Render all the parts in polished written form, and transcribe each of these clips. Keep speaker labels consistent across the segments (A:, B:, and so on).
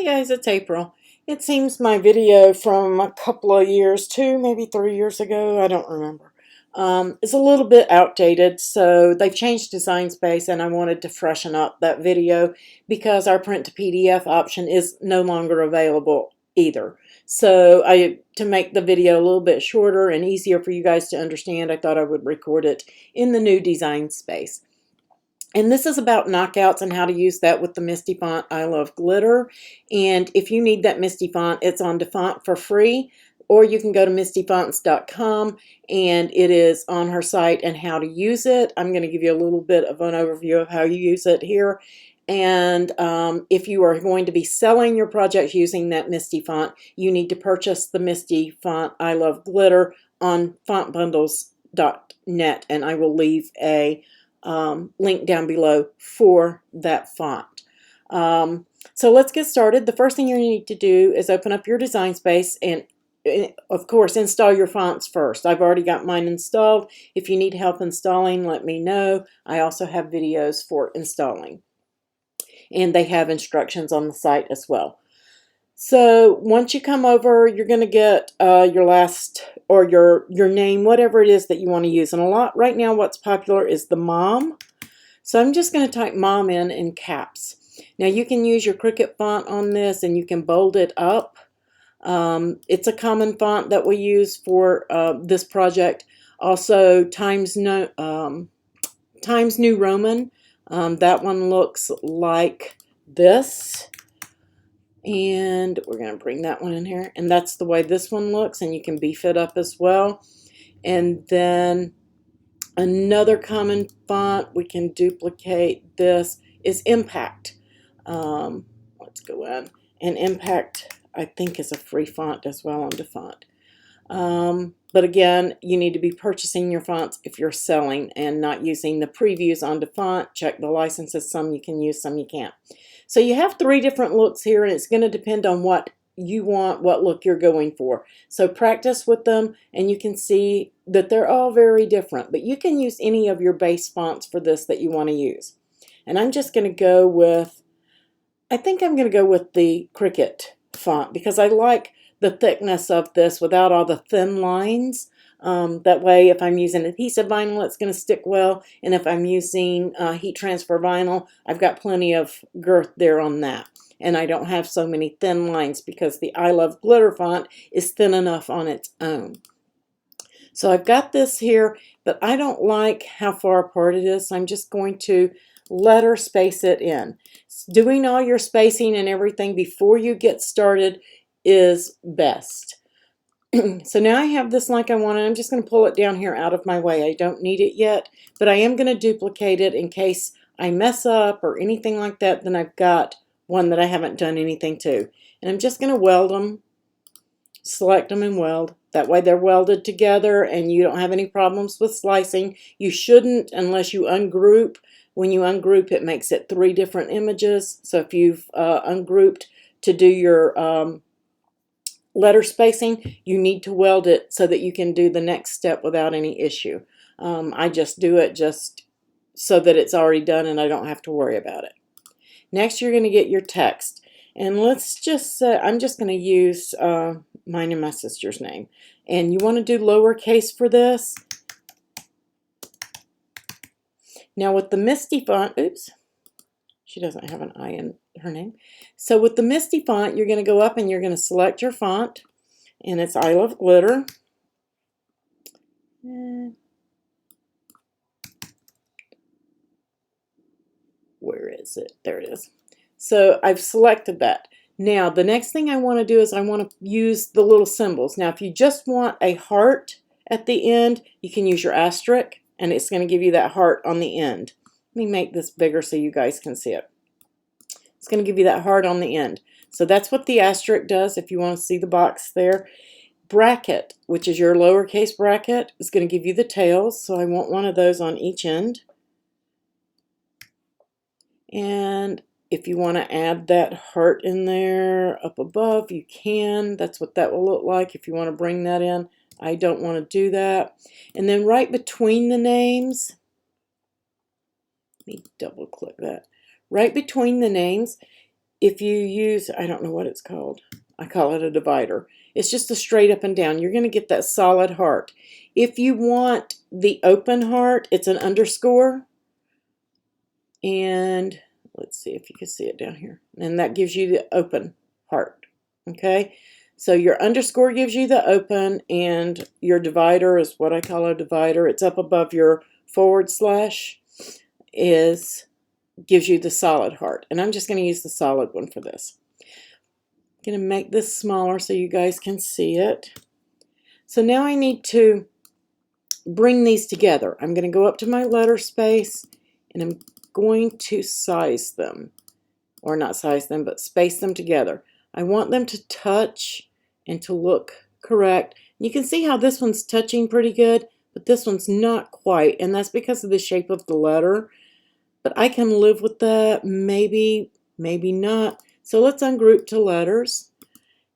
A: Hey guys, it's April. It seems my video from a couple of years, maybe 3 years ago, I don't remember, is a little bit outdated, so they've changed Design Space and I wanted to freshen up that video because our print to PDF option is no longer available either. So to make the video a little bit shorter and easier for you guys to understand, I thought I would record it in the new Design Space. And this is about knockouts and how to use that with the Misty font I Love Glitter. And if you need that Misty font, it's on DeFont for free, or you can go to mistyfonts.com and it is on her site and how to use it. I'm going to give you a little bit of an overview of how you use it here. And if you are going to be selling your project using that Misty font, you need to purchase the Misty font I Love Glitter on fontbundles.net, and I will leave a link down below for that font. So let's get started. The first thing you need to do is open up your Design Space and of course install your fonts first. I've already got mine installed. If you need help installing, let me know. I also have videos for installing, and they have instructions on the site as well. So once you come over, you're going to get your last or your name, whatever it is that you want to use. And right now what's popular is the mom. So I'm just going to type mom in caps. Now you can use your Cricut font on this and you can bold it up. It's a common font that we use for this project. Also Times New Roman. That one looks like this. And we're going to bring that one in here, and that's the way this one looks, and you can beef it up as well. And then another common font we can duplicate this is Impact. Let's go in, and Impact I think is a free font as well on DeFont. But again, you need to be purchasing your fonts if you're selling and not using the previews on DeFont. Check the licenses. Some you can use, some you can't. So you have 3 different looks here, and it's going to depend on what you want, what look you're going for. So practice with them, and you can see that they're all very different. But you can use any of your base fonts for this that you want to use. And I'm just going to go with, I think I'm going to go with the Cricut font because I like the thickness of this without all the thin lines. That way, if I'm using adhesive vinyl, it's going to stick well. And if I'm using heat transfer vinyl, I've got plenty of girth there on that. And I don't have so many thin lines because the I Love Glitter font is thin enough on its own. So I've got this here, but I don't like how far apart it is. So I'm just going to letter space it in. Doing all your spacing and everything before you get started is best. So now I have this like I want, and I'm just going to pull it down here out of my way. I don't need it yet, but I am going to duplicate it in case I mess up or anything like that. Then I've got one that I haven't done anything to. And I'm just going to weld them, select them and weld. That way they're welded together and you don't have any problems with slicing. You shouldn't unless you ungroup. When you ungroup, it makes it 3 different images. So if you've ungrouped to do your letter spacing, you need to weld it so that you can do the next step without any issue. I just do it just so that it's already done and I don't have to worry about it. Next, you're going to get your text. And let's just say, I'm just going to use mine and my sister's name. And you want to do lowercase for this. Now with the Misty font, oops, she doesn't have an I in her name. So with the Misty font, you're going to go up and you're going to select your font, and it's I Love Glitter. Where is it? There it is. So I've selected that. Now the next thing I want to do is I want to use the little symbols. Now if you just want a heart at the end, you can use your asterisk, and it's going to give you that heart on the end. Let me make this bigger so you guys can see it. It's going to give you that heart on the end. So that's what the asterisk does if you want to see the box there. Bracket, which is your lowercase bracket, is going to give you the tails. So I want one of those on each end. And if you want to add that heart in there up above, you can. That's what that will look like if you want to bring that in. I don't want to do that. And then right between the names, let me double click that. Right between the names, if you use, I don't know what it's called. I call it a divider. It's just a straight up and down. You're going to get that solid heart. If you want the open heart, it's an underscore. And let's see if you can see it down here. And that gives you the open heart. Okay? So your underscore gives you the open, and your divider is what I call a divider. It's up above your forward slash, gives you the solid heart. And I'm just going to use the solid one for this. I'm going to make this smaller so you guys can see it. So now I need to bring these together. I'm going to go up to my letter space, and I'm going to size them. Or not size them, but space them together. I want them to touch and to look correct. You can see how this one's touching pretty good, but this one's not quite, and that's because of the shape of the letter. But I can live with that, maybe not. So let's ungroup to letters,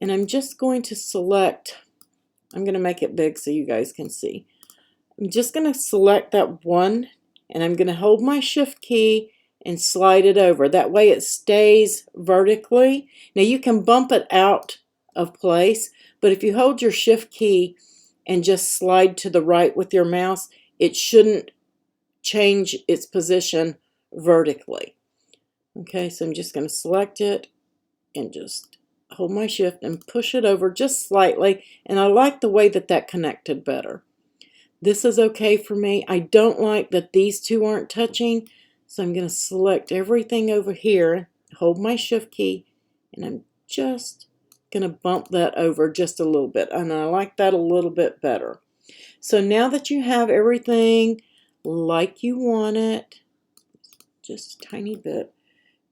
A: and I'm just going to select, I'm going to make it big so you guys can see. I'm just going to select that one, and I'm going to hold my shift key and slide it over. That way it stays vertically. Now you can bump it out of place, but if you hold your shift key and just slide to the right with your mouse, it shouldn't change its position vertically. Okay, so I'm just going to select it and just hold my shift and push it over just slightly, and I like the way that that connected better. This is okay for me. I don't like that these two aren't touching, so I'm going to select everything over here, hold my shift key, and I'm just going to bump that over just a little bit, and I like that a little bit better. So now that you have everything like you want it, just a tiny bit,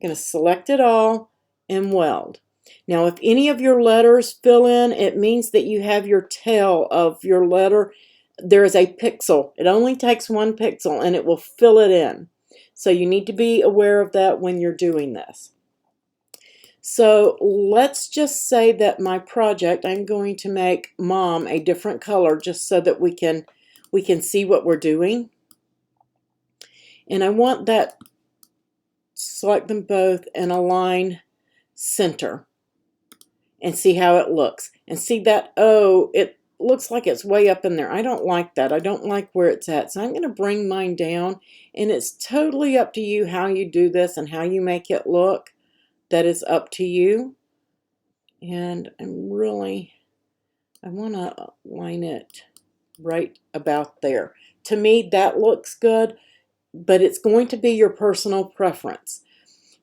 A: I'm going to select it all and weld. Now if any of your letters fill in, it means that you have your tail of your letter. There is a pixel. It only takes one pixel and it will fill it in. So you need to be aware of that when you're doing this. So let's just say that my project, I'm going to make Mom a different color just so that we can see what we're doing. And I want that, select them both and align center and see how it looks. And see that, oh, it looks like it's way up in there. I don't like that. I don't like where it's at. So I'm going to bring mine down, and it's totally up to you how you do this and how you make it look. That is up to you. And I want to line it right about there. To me, that looks good, but it's going to be your personal preference.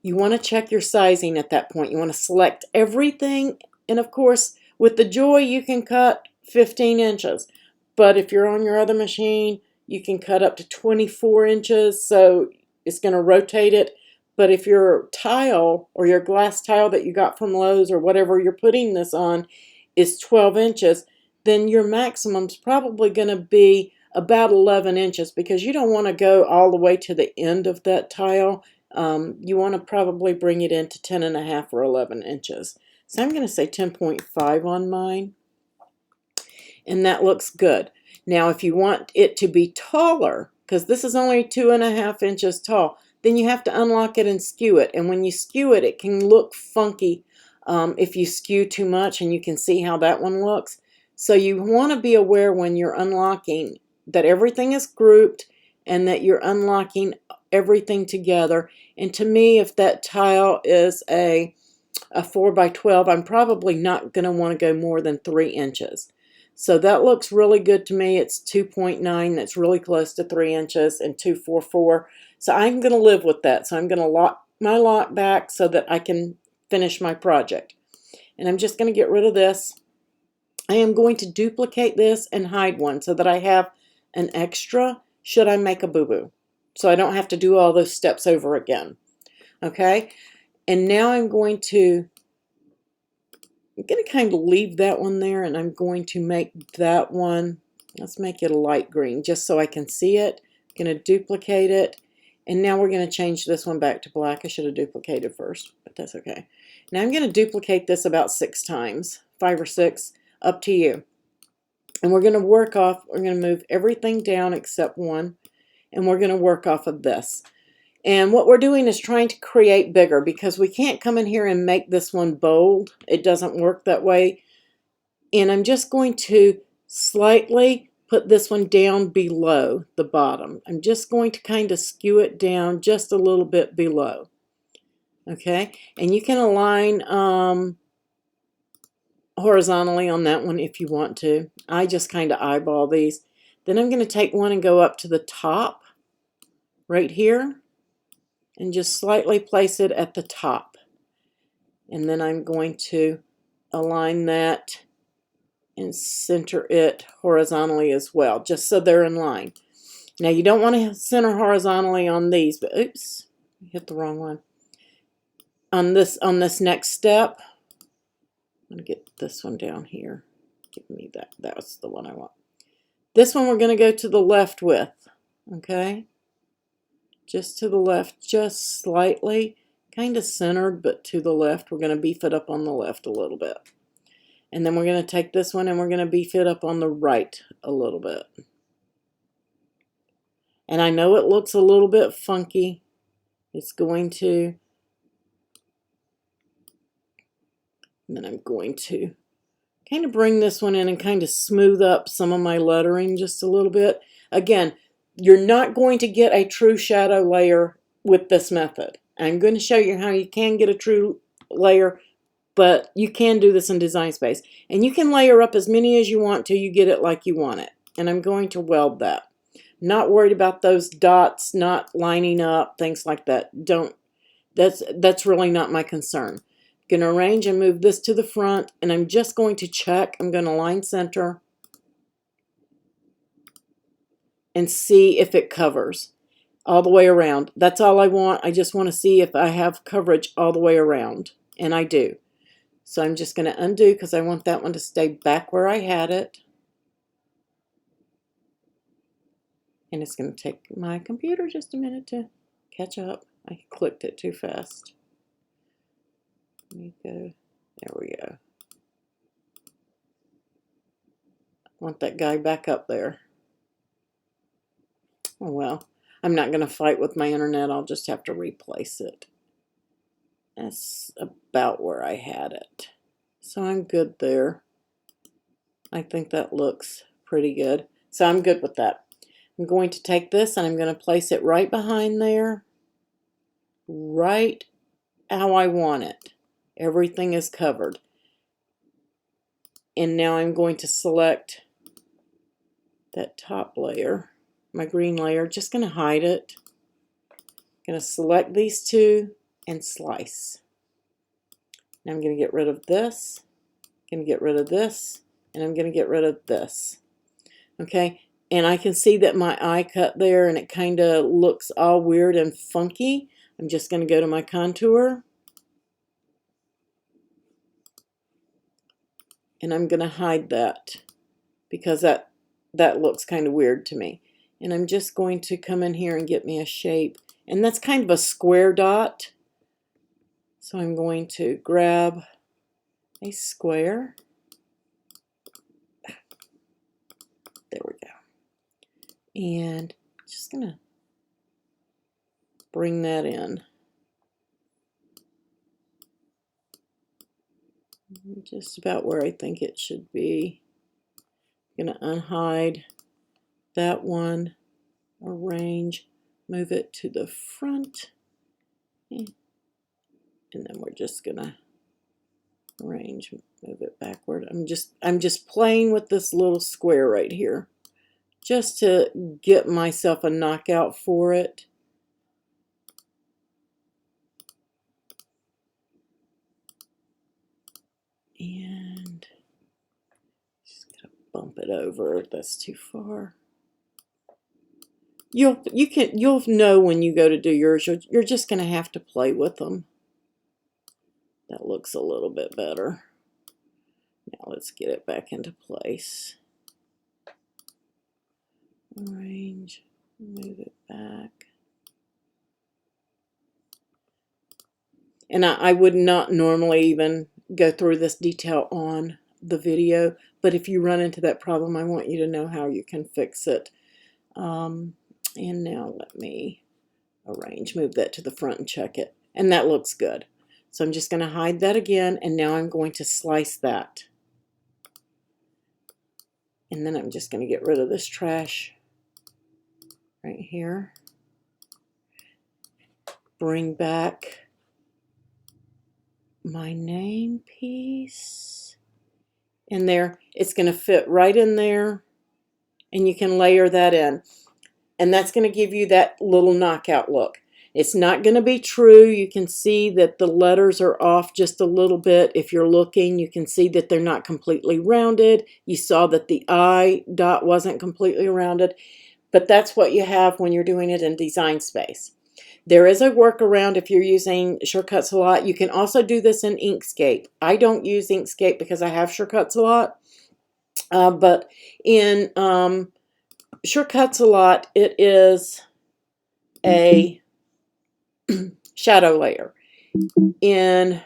A: You want to check your sizing at that point. You want to select everything, and of course, with the Joy, you can cut 15 inches. But if you're on your other machine, you can cut up to 24 inches, so it's going to rotate it. But if your tile or your glass tile that you got from Lowe's or whatever you're putting this on is 12 inches, then your maximum's probably going to be about 11 inches because you don't want to go all the way to the end of that tile. You want to probably bring it into 10.5 or 11 inches. So I'm going to say 10.5 on mine. And that looks good. Now if you want it to be taller, because this is only 2.5 inches tall, then you have to unlock it and skew it. And when you skew it, it can look funky if you skew too much, and you can see how that one looks. So you want to be aware when you're unlocking that everything is grouped and that you're unlocking everything together. And to me, if that tile is a 4x12, I'm probably not going to want to go more than 3 inches. So that looks really good to me. It's 2.9. That's really close to 3 inches, and 244. So I'm going to live with that. So I'm going to lock my lock back so that I can finish my project. And I'm just going to get rid of this. I am going to duplicate this and hide one so that I have an extra should I make a boo-boo. So I don't have to do all those steps over again. Okay? And now I'm going to kind of leave that one there, and I'm going to make that one, let's make it a light green just so I can see it. I'm going to duplicate it, and now we're going to change this one back to black. I should have duplicated first, but that's okay. Now I'm going to duplicate this about 6 times, 5 or 6, up to you. And we're going to work off, we're going to move everything down except one, and we're going to work off of this. And what we're doing is trying to create bigger, because we can't come in here and make this one bold. It doesn't work that way. And I'm just going to slightly put this one down below the bottom. I'm just going to kind of skew it down just a little bit below. Okay, and you can align horizontally on that one if you want to. I just kind of eyeball these. Then I'm going to take one and go up to the top right here and just slightly place it at the top. And then I'm going to align that and center it horizontally as well, just so they're in line. Now you don't want to center horizontally on these, but oops, hit the wrong one. On this next step, I'm going to get this one down here. Give me that. That's the one I want. This one we're going to go to the left with, okay? Just to the left, just slightly, kind of centered, but to the left. We're going to beef it up on the left a little bit. And then we're going to take this one and we're going to beef it up on the right a little bit. And I know it looks a little bit funky. It's going to. And then I'm going to kind of bring this one in and kind of smooth up some of my lettering just a little bit. Again, you're not going to get a true shadow layer with this method. I'm going to show you how you can get a true layer, but you can do this in Design Space. And you can layer up as many as you want till you get it like you want it. And I'm going to weld that. Not worried about those dots not lining up, things like that. That's really not my concern. Going to arrange and move this to the front, and I'm just going to check. I'm going to line center and see if it covers all the way around. That's all I want. I just want to see if I have coverage all the way around, and I do. So I'm just going to undo because I want that one to stay back where I had it. And it's going to take my computer just a minute to catch up. I clicked it too fast. Let me go. There we go. I want that guy back up there. Oh well, I'm not going to fight with my internet. I'll just have to replace it. That's about where I had it. So I'm good there. I think that looks pretty good. So I'm good with that. I'm going to take this and I'm going to place it right behind there. Right how I want it. Everything is covered. And now I'm going to select that top layer, my green layer, just going to hide it. Going to select these two and slice. Now I'm going to get rid of this, going to get rid of this, and I'm going to get rid of this. Okay, and I can see that my eye cut there and it kind of looks all weird and funky. I'm just going to go to my contour. And I'm going to hide that because that looks kind of weird to me. And I'm just going to come in here and get me a shape. And that's kind of a square dot. So I'm going to grab a square. There we go. And just going to bring that in. Just about where I think it should be. I'm going to unhide that one, arrange, move it to the front, and then we're just going to arrange, move it backward. I'm just playing with this little square right here, just to get myself a knockout for it. And just gotta bump it over. That's too far. You'll know when you go to do yours. You're just gonna have to play with them. That looks a little bit better. Now let's get it back into place. Arrange, move it back. And I would not normally even go through this detail on the video, but if you run into that problem, I want you to know how you can fix it. And now let me arrange, move that to the front and check it. And that looks good. So I'm just going to hide that again, and now I'm going to slice that. And then I'm just going to get rid of this trash right here. Bring back my name piece in there. It's going to fit right in there, and you can layer that in. And that's going to give you that little knockout look. It's not going to be true. You can see that the letters are off just a little bit. If you're looking, you can see that they're not completely rounded. You saw that the I dot wasn't completely rounded. But that's what you have when you're doing it in Design Space. There is a workaround if you're SureCuts a lot. You can also do this in Inkscape. I don't use Inkscape because I have SureCuts a lot. But in SureCuts a lot, it is a shadow layer. In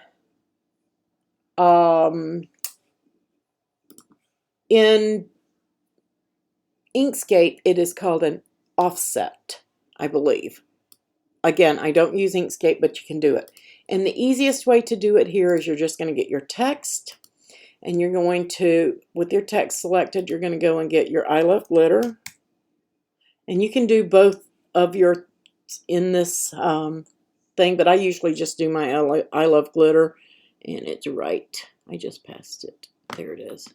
A: Inkscape, it is called an offset, I believe. Again, I don't use Inkscape, but you can do it. And the easiest way to do it here is you're just going to get your text, and you're going to, with your text selected, you're going to go and get your I Love Glitter. And you can do both of your in this thing, but I usually just do my I Love Glitter, and it's right. I just passed it. There it is.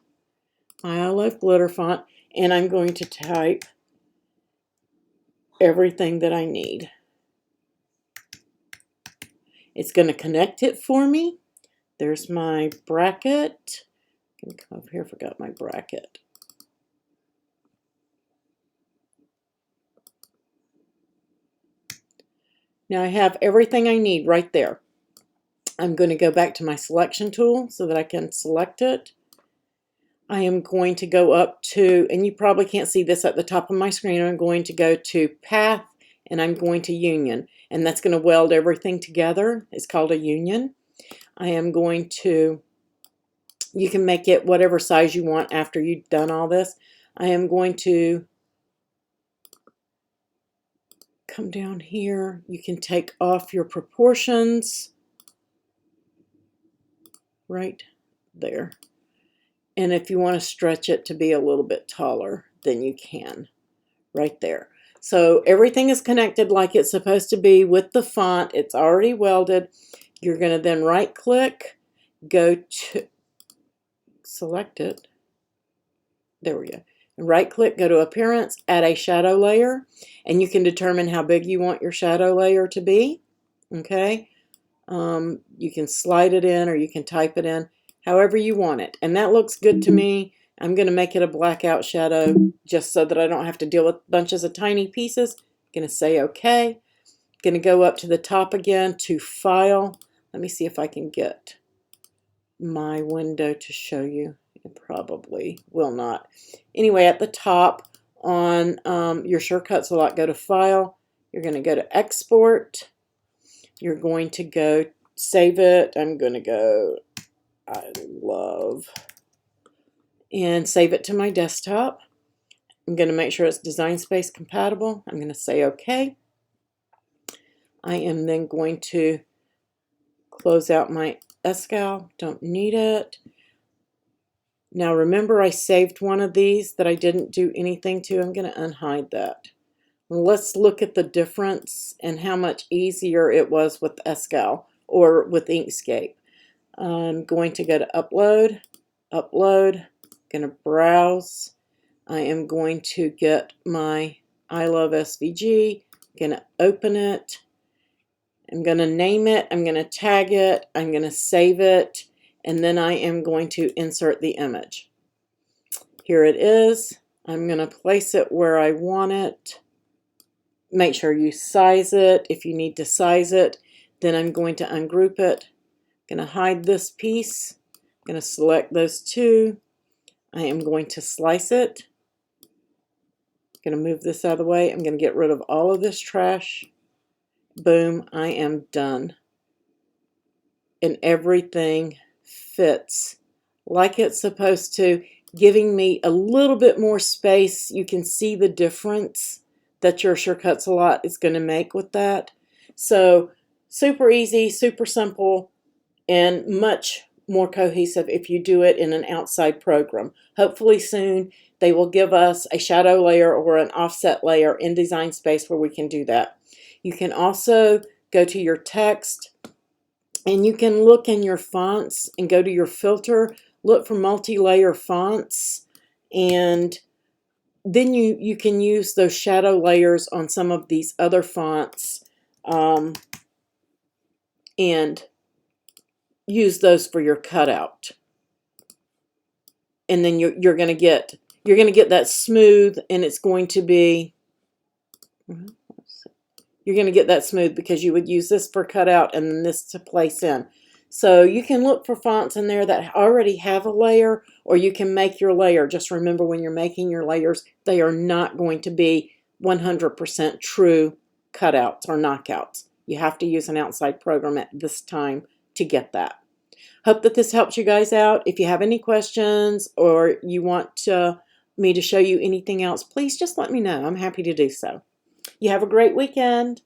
A: My I Love Glitter font, and I'm going to type everything that I need. It's going to connect it for me. There's my bracket. I'm going to come over here, forgot my bracket. Now I have everything I need right there. I'm going to go back to my selection tool so that I can select it. I am going to go up to, and you probably can't see this at the top of my screen, I'm going to go to Path, and I'm going to Union. And that's going to weld everything together. It's called a union. I am going to, you can make it whatever size you want after you've done all this. I am going to come down here. You can take off your proportions right there. And if you want to stretch it to be a little bit taller, then you can right there. So everything is connected like it's supposed to be with the font. It's already welded. You're going to then right click, go to, select it. There we go. Right click, go to Appearance, add a shadow layer, and you can determine how big you want your shadow layer to be. Okay. You can slide it in, or you can type it in, however you want it. And that looks good to me. I'm going to make it a blackout shadow just so that I don't have to deal with bunches of tiny pieces. I'm going to say OK. Going to go up to the top again to File. Let me see if I can get my window to show you. It probably will not. Anyway, at the top on your SureCuts a lot, go to File. You're going to go to Export. You're going to go save it. I'm going to go I love and save it to my desktop. I'm going to make sure it's Design Space compatible. I'm going to say OK. I am then going to close out my Escal. Don't need it. Now remember, I saved one of these that I didn't do anything to. I'm going to unhide that. Let's look at the difference and how much easier it was with Escal or with Inkscape. I'm going to go to Upload, Upload, going to Browse. I am going to get my I Love SVG, going to open it. I'm going to name it, I'm going to tag it, I'm going to save it, and then I am going to insert the image. Here it is. I'm going to place it where I want it. Make sure you size it if you need to size it. Then I'm going to ungroup it. I'm going to hide this piece. I'm going to select those two. I am going to slice it. I'm going to move this out of the way. I'm going to get rid of all of this trash. Boom, I am done. And everything fits like it's supposed to, giving me a little bit more space. You can see the difference that your SureCuts a lot is going to make with that. So super easy, super simple, and much more cohesive if you do it in an outside program. Hopefully soon they will give us a shadow layer or an offset layer in Design Space where we can do that. You can also go to your text and you can look in your fonts and go to your filter, look for multi-layer fonts, and then you can use those shadow layers on some of these other fonts and use those for your cutout. And then you're going to get that smooth, and it's going to be, you're going to get that smooth because you would use this for cutout and then this to place in. So you can look for fonts in there that already have a layer, or you can make your layer. Just remember, when you're making your layers, they are not going to be 100% true cutouts or knockouts. You have to use an outside program at this time to get that. Hope that this helps you guys out. If you have any questions or you want me to show you anything else, please just let me know. I'm happy to do so. You have a great weekend.